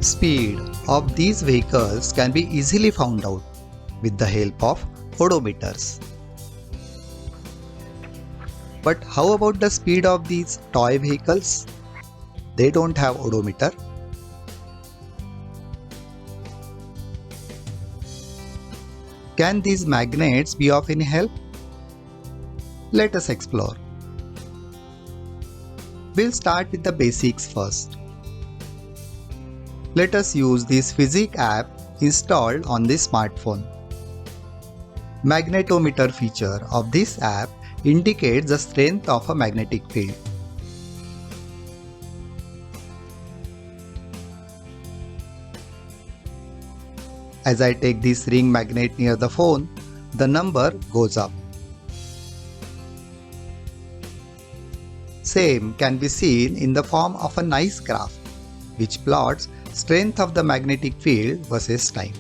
Speed of these vehicles can be easily found out with the help of odometers. But how about the speed of these toy vehicles? They don't have odometer. Can these magnets be of any help? Let us explore. We'll start with the basics first. Let us use this FizziQ app installed on this smartphone. Magnetometer feature of this app indicates the strength of a magnetic field. As I take this ring magnet near the phone, the number goes up. Same can be seen in the form of a nice graph, which plots strength of the magnetic field versus time.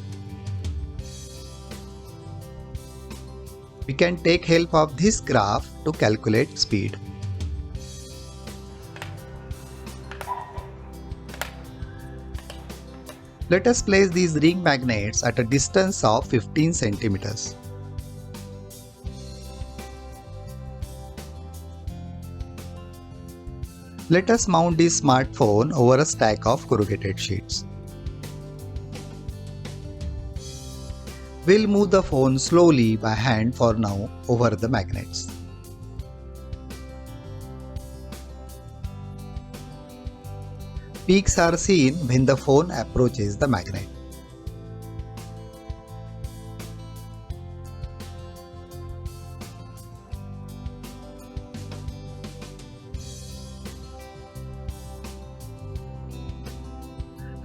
We can take help of this graph to calculate speed. Let us place these ring magnets at a distance of 15 centimeters. Let us mount this smartphone over a stack of corrugated sheets. We'll move the phone slowly by hand for now over the magnets. Peaks are seen when the phone approaches the magnet.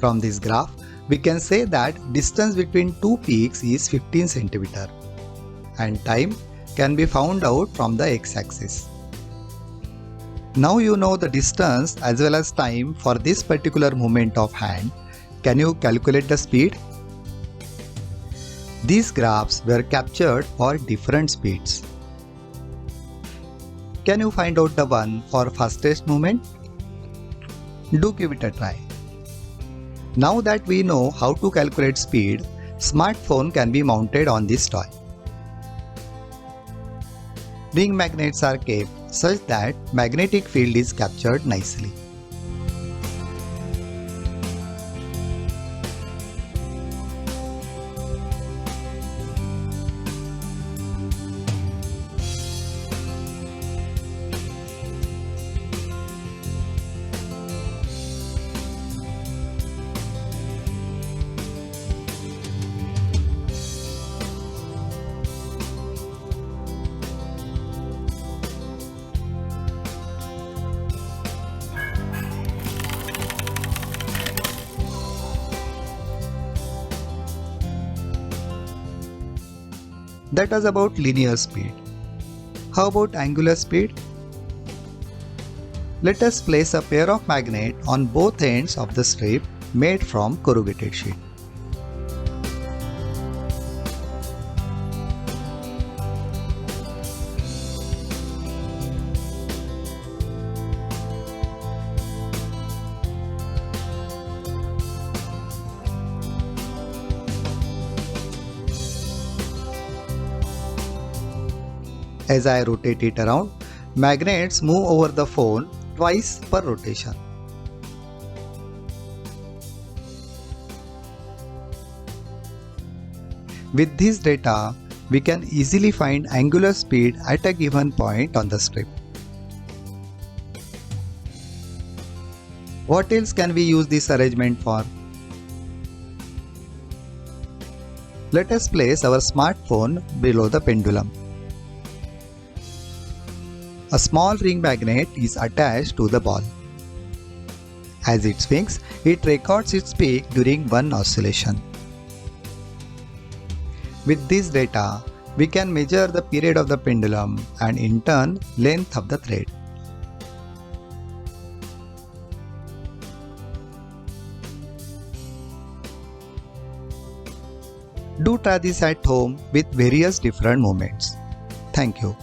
From this graph, we can say that distance between two peaks is 15 cm and time can be found out from the x-axis. Now you know the distance as well as time for this particular movement of hand. Can you calculate the speed? These graphs were captured for different speeds. Can you find out the one for fastest movement? Do give it a try. Now that we know how to calculate speed, smartphone can be mounted on this toy. Ring magnets are kept such that magnetic field is captured nicely. That was about linear speed. How about angular speed? Let us place a pair of magnets on both ends of the strip made from corrugated sheet. As I rotate it around, magnets move over the phone twice per rotation. With this data, we can easily find angular speed at a given point on the strip. What else can we use this arrangement for? Let us place our smartphone below the pendulum. A small ring magnet is attached to the ball. As it swings, it records its peak during one oscillation. With this data, we can measure the period of the pendulum and in turn length of the thread. Do try this at home with various different movements. Thank you.